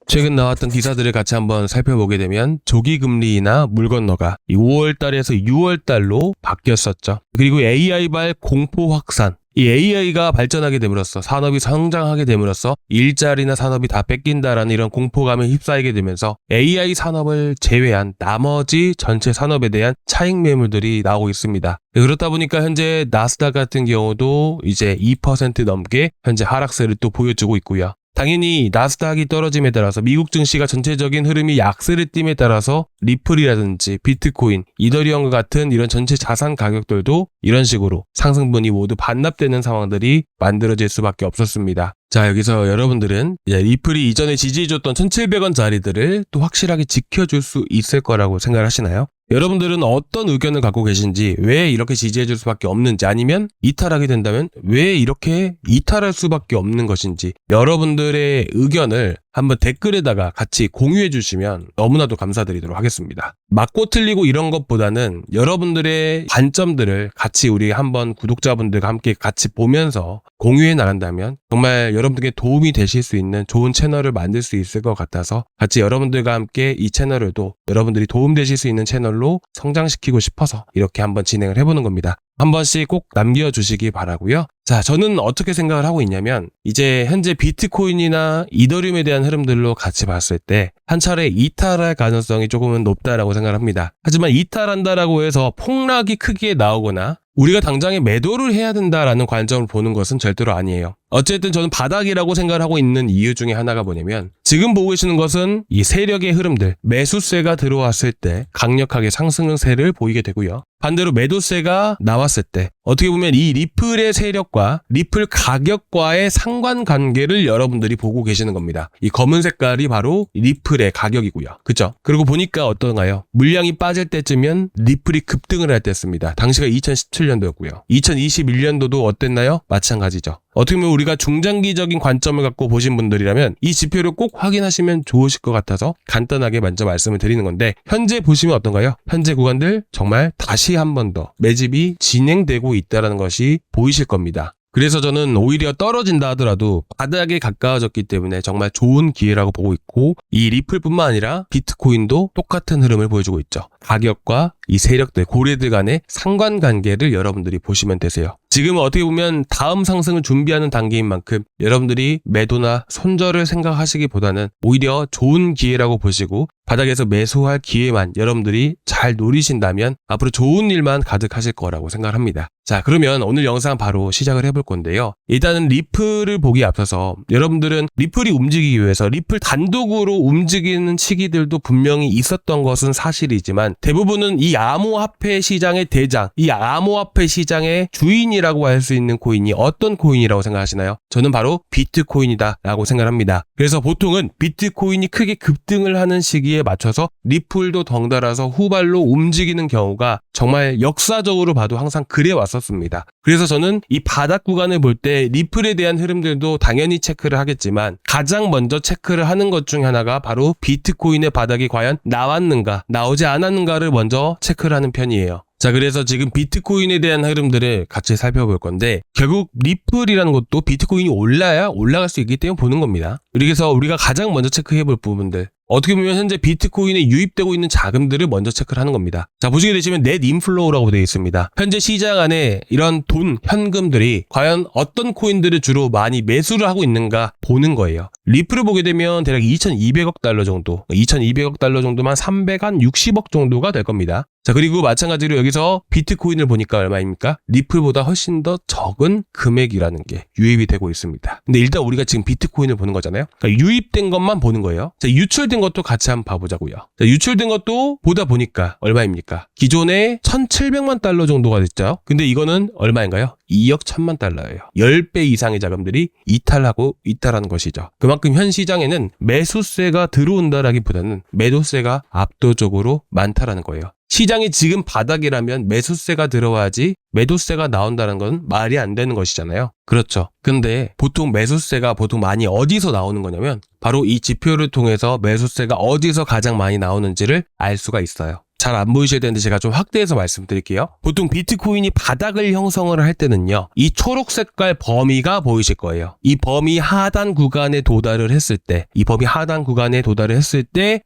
최근 나왔던 기사들을 같이 한번 살펴보게 되면 조기금리나 물건너가 5월달에서 6월달로 바뀌었었죠. 그리고 AI발 공포 확산. 이 AI가 발전하게 됨으로써 산업이 성장하게 됨으로써 일자리나 산업이 다 뺏긴다라는 이런 공포감에 휩싸이게 되면서 AI 산업을 제외한 나머지 전체 산업에 대한 차익 매물들이 나오고 있습니다. 그렇다 보니까 현재 나스닥 같은 경우도 이제 2% 넘게 현재 하락세를 또 보여주고 있고요. 당연히 나스닥이 떨어짐에 따라서 미국 증시가 전체적인 흐름이 약세를 띠임에 따라서 리플이라든지 비트코인, 이더리움 같은 이런 전체 자산 가격들도 이런 식으로 상승분이 모두 반납되는 상황들이 만들어질 수밖에 없었습니다. 자, 여기서 여러분들은 리플이 이전에 지지해줬던 1,700원짜리들을 또 확실하게 지켜줄 수 있을 거라고 생각하시나요? 여러분들은 어떤 의견을 갖고 계신지, 왜 이렇게 지지해줄 수밖에 없는지, 아니면 이탈하게 된다면 왜 이렇게 이탈할 수밖에 없는 것인지 여러분들의 의견을 한번 댓글에다가 같이 공유해 주시면 너무나도 감사드리도록 하겠습니다. 맞고 틀리고 이런 것보다는 여러분들의 관점들을 같이 우리 한번 구독자분들과 함께 같이 보면서 공유해 나간다면 정말 여러분들께 도움이 되실 수 있는 좋은 채널을 만들 수 있을 것 같아서 같이 여러분들과 함께 이 채널을 또 여러분들이 도움되실 수 있는 채널로 성장시키고 싶어서 이렇게 한번 진행을 해보는 겁니다. 한 번씩 꼭 남겨주시기 바라고요. 자, 저는 어떻게 생각을 하고 있냐면 이제 현재 비트코인이나 이더리움에 대한 흐름들로 같이 봤을 때 한 차례 이탈할 가능성이 조금은 높다라고 생각을 합니다. 하지만 이탈한다라고 해서 폭락이 크게 나오거나 우리가 당장에 매도를 해야 된다라는 관점을 보는 것은 절대로 아니에요. 어쨌든 저는 바닥이라고 생각을 하고 있는 이유 중에 하나가 뭐냐면 지금 보고 계시는 것은 이 세력의 흐름들, 매수세가 들어왔을 때 강력하게 상승세를 보이게 되고요. 반대로 매도세가 나왔을 때 어떻게 보면 이 리플의 세력과 리플 가격과의 상관관계를 여러분들이 보고 계시는 겁니다. 이 검은 색깔이 바로 리플의 가격이고요. 그죠? 그리고 보니까 어떤가요? 물량이 빠질 때쯤이면 리플이 급등을 할 때였습니다. 당시가 2017년도였고요. 2021년도도 어땠나요? 마찬가지죠. 어떻게 보면 우리가 중장기적인 관점을 갖고 보신 분들이라면 이 지표를 꼭 확인하시면 좋으실 것 같아서 간단하게 먼저 말씀을 드리는 건데 현재 보시면 어떤가요? 현재 구간들 정말 다시 한 번 더 매집이 진행되고 있다는 것이 보이실 겁니다. 그래서 저는 오히려 떨어진다 하더라도 바닥에 가까워졌기 때문에 정말 좋은 기회라고 보고 있고 이 리플뿐만 아니라 비트코인도 똑같은 흐름을 보여주고 있죠. 가격과 이 세력들, 고래들 간의 상관관계를 여러분들이 보시면 되세요. 지금 어떻게 보면 다음 상승을 준비하는 단계인 만큼 여러분들이 매도나 손절을 생각하시기보다는 오히려 좋은 기회라고 보시고 바닥에서 매수할 기회만 여러분들이 잘 노리신다면 앞으로 좋은 일만 가득하실 거라고 생각합니다. 자, 그러면 오늘 영상 바로 시작을 해볼 건데요. 일단은 리플을 보기에 앞서서 여러분들은 리플이 움직이기 위해서 리플 단독으로 움직이는 시기들도 분명히 있었던 것은 사실이지만 대부분은 이 암호화폐 시장의 대장, 이 암호화폐 시장의 주인이라고 할 수 있는 코인이 어떤 코인이라고 생각하시나요? 저는 바로 비트코인이다 라고 생각합니다. 그래서 보통은 비트코인이 크게 급등을 하는 시기에 맞춰서 리플도 덩달아서 후발로 움직이는 경우가 정말 역사적으로 봐도 항상 그래 왔었습니다. 그래서 저는 이 바닥 구간을 볼 때 리플에 대한 흐름들도 당연히 체크를 하겠지만 가장 먼저 체크를 하는 것 중 하나가 바로 비트코인의 바닥이 과연 나왔는가 나오지 않았는가를 먼저 체크를 하는 편이에요. 자, 그래서 지금 비트코인에 대한 흐름들을 같이 살펴볼 건데 결국 리플이라는 것도 비트코인이 올라야 올라갈 수 있기 때문에 보는 겁니다. 그래서 우리가 가장 먼저 체크해 볼 부분들 어떻게 보면 현재 비트코인에 유입되고 있는 자금들을 먼저 체크를 하는 겁니다. 자, 보시게 되시면 넷 인플로우라고 되어 있습니다. 현재 시장 안에 이런 돈, 현금들이 과연 어떤 코인들을 주로 많이 매수를 하고 있는가 보는 거예요. 리플을 보게 되면 대략 2,200억 달러 정도, 2,200억 달러 정도만 360억 정도가 될 겁니다. 자, 그리고 마찬가지로 여기서 비트코인을 보니까 얼마입니까? 리플보다 훨씬 더 적은 금액이라는 게 유입이 되고 있습니다. 근데 일단 우리가 지금 비트코인을 보는 거잖아요. 그러니까 유입된 것만 보는 거예요. 자, 유출된 것도 같이 한번 봐보자고요. 자, 유출된 것도 보다 보니까 얼마입니까? 기존에 1,700만 달러 정도가 됐죠. 근데 이거는 얼마인가요? 2억 1,000만 달러예요. 10배 이상의 자금들이 이탈하고 있다라는 것이죠. 그만큼 현 시장에는 매수세가 들어온다라기보다는 매도세가 압도적으로 많다라는 거예요. 시장이 지금 바닥이라면 매수세가 들어와야지 매도세가 나온다는 건 말이 안 되는 것이잖아요. 그렇죠. 근데 보통 매수세가 보통 많이 어디서 나오는 거냐면 바로 이 지표를 통해서 매수세가 어디서 가장 많이 나오는지를 알 수가 있어요. 잘 안 보이셔야 되는데 제가 좀 확대해서 말씀드릴게요. 보통 비트코인이 바닥을 형성을 할 때는요, 이 초록 색깔 범위가 보이실 거예요. 이 범위 하단 구간에 도달을 했을 때,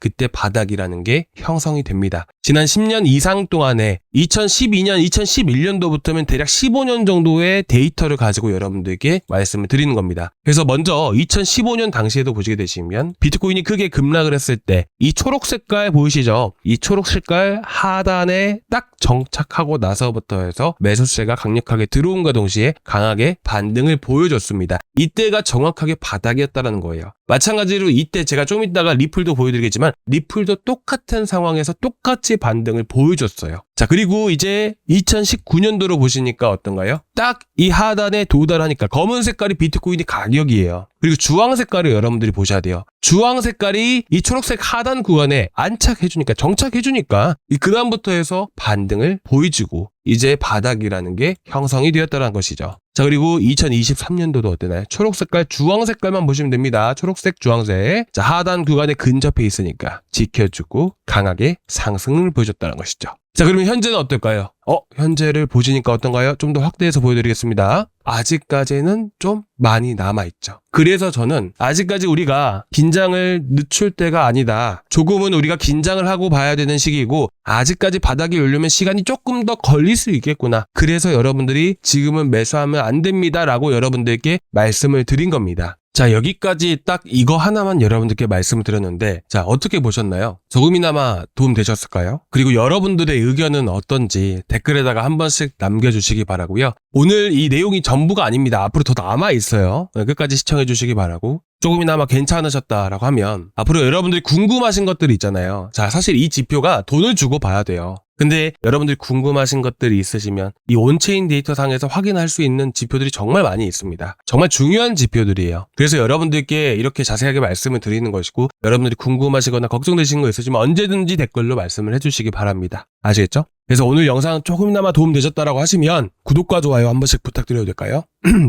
그때 바닥이라는 게 형성이 됩니다. 지난 10년 이상 동안에 2012년, 2011년도부터면 대략 15년 정도의 데이터를 가지고 여러분들께 말씀을 드리는 겁니다. 그래서 먼저 2015년 당시에도 보시게 되시면 비트코인이 크게 급락을 했을 때 이 초록 색깔 보이시죠? 이 초록 색깔 하단에 딱 정착하고 나서부터 해서 매수세가 강력하게 들어온과 동시에 강하게 반등을 보여줬습니다. 이때가 정확하게 바닥이었다는 거예요. 마찬가지로 이때 제가 좀 이따가 리플도 보여드리겠지만 리플도 똑같은 상황에서 똑같이 반등을 보여줬어요. 자, 그리고 이제 2019년도로 보시니까 어떤가요? 딱 이 하단에 도달하니까 검은 색깔이 비트코인의 가격이에요. 그리고 주황 색깔을 여러분들이 보셔야 돼요. 주황 색깔이 이 초록색 하단 구간에 안착해주니까, 정착해주니까 그 다음부터 해서 반등을 보여주고 이제 바닥이라는 게 형성이 되었다는 것이죠. 자, 그리고 2023년도도 어떠나요? 초록 색깔, 주황 색깔만 보시면 됩니다. 초록색, 주황색. 자, 하단 구간에 근접해 있으니까 지켜주고 강하게 상승을 보여줬다는 것이죠. 자, 그러면 현재는 어떨까요? 현재를 보시니까 어떤가요? 좀 더 확대해서 보여드리겠습니다. 아직까지는 좀 많이 남아있죠. 그래서 저는 아직까지 우리가 긴장을 늦출 때가 아니다. 조금은 우리가 긴장을 하고 봐야 되는 시기이고 아직까지 바닥이 오려면 시간이 조금 더 걸릴 수 있겠구나. 그래서 여러분들이 지금은 매수하면 안 됩니다 라고 여러분들께 말씀을 드린 겁니다. 자, 여기까지 딱 이거 하나만 여러분들께 말씀을 드렸는데, 자, 어떻게 보셨나요? 조금이나마 도움 되셨을까요? 그리고 여러분들의 의견은 어떤지 댓글에다가 한 번씩 남겨주시기 바라고요. 오늘 이 내용이 전부가 아닙니다. 앞으로 더 남아있어요. 끝까지 시청해주시기 바라고. 조금이나마 괜찮으셨다라고 하면 앞으로 여러분들이 궁금하신 것들이 있잖아요. 자, 사실 이 지표가 돈을 주고 봐야 돼요. 근데 여러분들이 궁금하신 것들이 있으시면 이 온체인 데이터 상에서 확인할 수 있는 지표들이 정말 많이 있습니다. 정말 중요한 지표들이에요. 그래서 여러분들께 이렇게 자세하게 말씀을 드리는 것이고, 여러분들이 궁금하시거나 걱정되시는 거 있으시면 언제든지 댓글로 말씀을 해주시기 바랍니다. 아시겠죠? 그래서 오늘 영상 조금이나마 도움되셨다라고 하시면 구독과 좋아요 한 번씩 부탁드려도 될까요?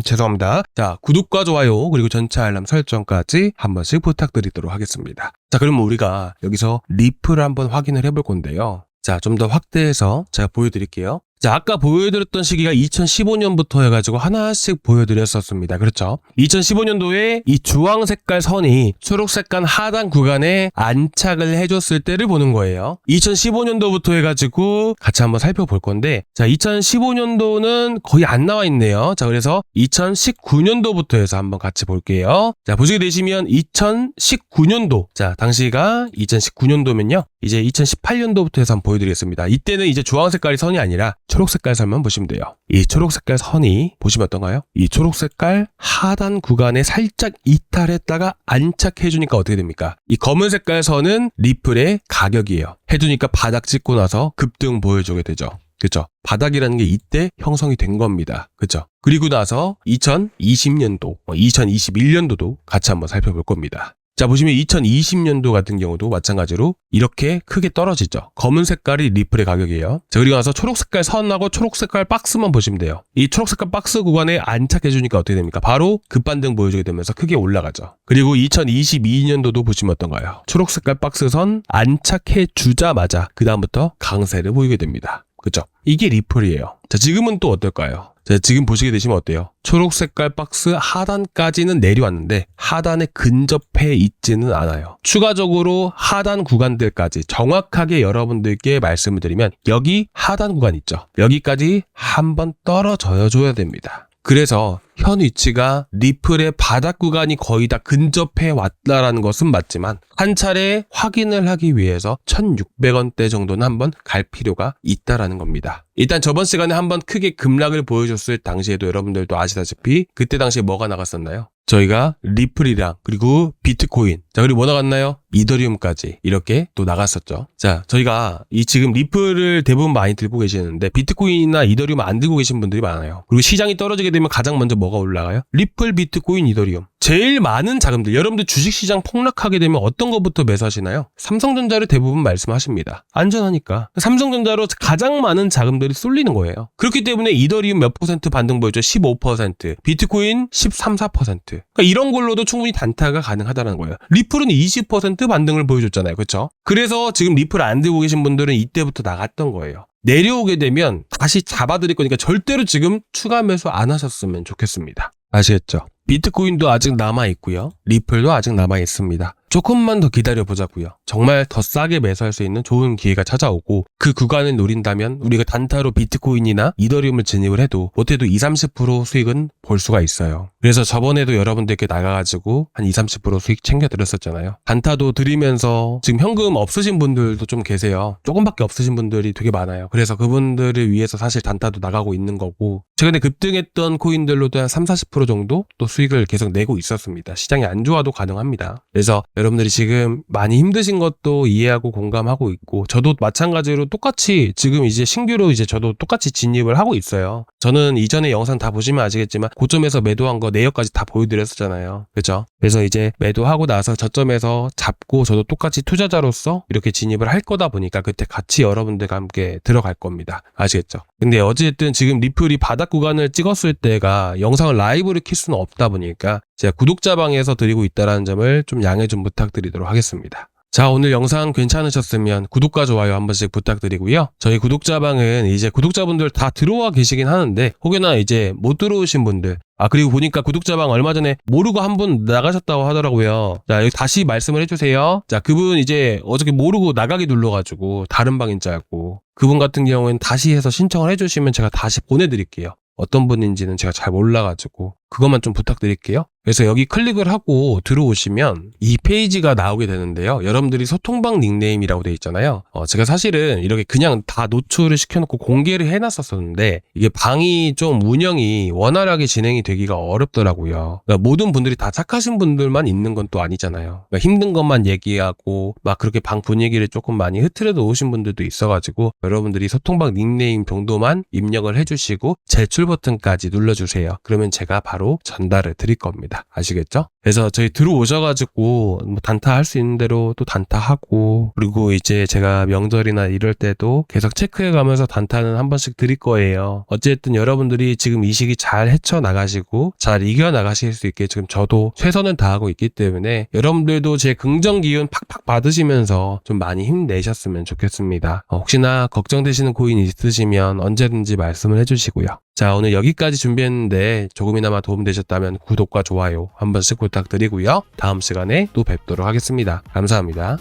죄송합니다. 자, 구독과 좋아요 그리고 전체 알람 설정까지 한 번씩 부탁드리도록 하겠습니다. 자, 그러면 우리가 여기서 리플을 한번 확인을 해볼 건데요. 자, 좀 더 확대해서 제가 보여드릴게요. 자, 아까 보여드렸던 시기가 2015년부터 해가지고 하나씩 보여드렸었습니다. 그렇죠? 2015년도에 이 주황 색깔 선이 초록 색깔 하단 구간에 안착을 해줬을 때를 보는 거예요. 2015년도부터 해가지고 같이 한번 살펴볼 건데, 자, 2015년도는 거의 안 나와 있네요. 자, 그래서 2019년도부터 해서 한번 같이 볼게요. 자, 보시게 되시면 2019년도. 자, 당시가 2019년도면요. 이제 2018년도부터 해서 한번 보여드리겠습니다. 이때는 이제 주황 색깔이 선이 아니라 초록 색깔 선만 보시면 돼요. 이 초록 색깔 선이 보시면 어떤가요? 이 초록 색깔 하단 구간에 살짝 이탈했다가 안착해주니까 어떻게 됩니까? 이 검은 색깔 선은 리플의 가격이에요. 해주니까 바닥 찍고 나서 급등 보여주게 되죠. 그렇죠? 바닥이라는 게 이때 형성이 된 겁니다. 그렇죠? 그리고 나서 2020년도, 2021년도도 같이 한번 살펴볼 겁니다. 자, 보시면 2020년도 같은 경우도 마찬가지로 이렇게 크게 떨어지죠. 검은 색깔이 리플의 가격이에요. 자, 그리고 나서 초록 색깔 선하고 초록 색깔 박스만 보시면 돼요. 이 초록 색깔 박스 구간에 안착해주니까 어떻게 됩니까? 바로 급반등 보여주게 되면서 크게 올라가죠. 그리고 2022년도도 보시면 어떤가요? 초록 색깔 박스 선 안착해주자마자 그 다음부터 강세를 보이게 됩니다. 그렇죠? 이게 리플이에요. 자, 지금은 또 어떨까요? 자, 지금 보시게 되시면 어때요? 초록 색깔 박스 하단까지는 내려왔는데 하단에 근접해 있지는 않아요. 추가적으로 하단 구간들까지 정확하게 여러분들께 말씀을 드리면 여기 하단 구간 있죠. 여기까지 한번 떨어져 줘야 됩니다. 그래서 현 위치가 리플의 바닥 구간이 거의 다 근접해 왔다라는 것은 맞지만 한 차례 확인을 하기 위해서 1,600원대 정도는 한번 갈 필요가 있다라는 겁니다. 일단 저번 시간에 한번 크게 급락을 보여줬을 당시에도 여러분들도 아시다시피 그때 당시에 뭐가 나갔었나요? 저희가 리플이랑 그리고 비트코인, 자, 그리고 뭐 나갔나요? 이더리움까지 이렇게 또 나갔었죠. 자, 저희가 이 지금 리플을 대부분 많이 들고 계시는데 비트코인이나 이더리움 안 들고 계신 분들이 많아요. 그리고 시장이 떨어지게 되면 가장 먼저 뭐가 올라가요? 리플, 비트코인, 이더리움. 제일 많은 자금들, 여러분들 주식시장 폭락하게 되면 어떤 것부터 매수하시나요? 삼성전자를 대부분 말씀하십니다. 안전하니까. 삼성전자로 가장 많은 자금들이 쏠리는 거예요. 그렇기 때문에 이더리움 몇 퍼센트 반등 보였죠? 15%, 비트코인 13, 4%. 그러니까 이런 걸로도 충분히 단타가 가능하다는 거예요. 리플은 20% 반등을 보여줬잖아요. 그렇죠? 그래서 지금 리플 안 들고 계신 분들은 이때부터 나갔던 거예요. 내려오게 되면 다시 잡아드릴 거니까 절대로 지금 추가 매수 안 하셨으면 좋겠습니다. 아시겠죠? 비트코인도 아직 남아있고요. 리플도 아직 남아있습니다. 조금만 더 기다려보자고요. 정말 더 싸게 매수할 수 있는 좋은 기회가 찾아오고 그 구간을 노린다면 우리가 단타로 비트코인이나 이더리움을 진입을 해도 못해도 20-30% 수익은 볼 수가 있어요. 그래서 저번에도 여러분들께 나가가지고 한 20-30% 수익 챙겨드렸었잖아요. 단타도 드리면서 지금 현금 없으신 분들도 좀 계세요. 조금밖에 없으신 분들이 되게 많아요. 그래서 그분들을 위해서 사실 단타도 나가고 있는 거고 최근에 급등했던 코인들로도 한 30-40% 정도 또 수익을 계속 내고 있었습니다. 시장이 안 좋아도 가능합니다. 그래서 여러분들이 지금 많이 힘드신 것도 이해하고 공감하고 있고 저도 마찬가지로 똑같이 지금 이제 신규로 이제 저도 똑같이 진입을 하고 있어요. 저는 이전에 영상 다 보시면 아시겠지만 고점에서 매도한 거 내역까지 다 보여드렸었잖아요. 그렇죠? 그래서 이제 매도하고 나서 저점에서 잡고 저도 똑같이 투자자로서 이렇게 진입을 할 거다 보니까 그때 같이 여러분들과 함께 들어갈 겁니다. 아시겠죠? 근데 어쨌든 지금 리플이 바닥 구간을 찍었을 때가 영상을 라이브를 킬 수는 없다 보니까 제가 구독자방에서 드리고 있다는 점을 좀 양해 좀 부탁드리도록 하겠습니다. 자, 오늘 영상 괜찮으셨으면 구독과 좋아요 한 번씩 부탁드리고요. 저희 구독자방은 이제 구독자분들 다 들어와 계시긴 하는데 혹여나 이제 못 들어오신 분들 그리고 보니까 구독자방 얼마 전에 모르고 한 분 나가셨다고 하더라고요. 자, 여기 다시 말씀을 해주세요. 자, 그분 이제 어저께 모르고 나가기 눌러가지고 다른 방인 줄 알고 그분 같은 경우에는 다시 해서 신청을 해주시면 제가 다시 보내드릴게요. 어떤 분인지는 제가 잘 몰라가지고 그것만 좀 부탁드릴게요. 그래서 여기 클릭을 하고 들어오시면 이 페이지가 나오게 되는데요. 여러분들이 소통방 닉네임이라고 되어 있잖아요. 제가 사실은 이렇게 그냥 다 노출을 시켜놓고 공개를 해놨었는데 이게 방이 좀 운영이 원활하게 진행이 되기가 어렵더라고요. 그러니까 모든 분들이 다 착하신 분들만 있는 건 또 아니잖아요. 그러니까 힘든 것만 얘기하고 막 그렇게 방 분위기를 조금 많이 흐트려 놓으신 분들도 있어가지고 여러분들이 소통방 닉네임 정도만 입력을 해주시고 제출 버튼까지 눌러주세요. 그러면 제가 바로 전달을 드릴 겁니다. 아시겠죠? 그래서 저희 들어오셔가지고 뭐 단타 할 수 있는 대로 또 단타하고 그리고 이제 제가 명절이나 이럴 때도 계속 체크해가면서 단타는 한 번씩 드릴 거예요. 어쨌든 여러분들이 지금 이 시기 잘 헤쳐나가시고 잘 이겨나가실 수 있게 지금 저도 최선을 다하고 있기 때문에 여러분들도 제 긍정 기운 팍팍 받으시면서 좀 많이 힘내셨으면 좋겠습니다. 혹시나 걱정되시는 코인 있으시면 언제든지 말씀을 해주시고요. 자, 오늘 여기까지 준비했는데 조금이나마 도움되셨다면 구독과 좋아요 한 번씩 부탁드리고요. 다음 시간에 또 뵙도록 하겠습니다. 감사합니다.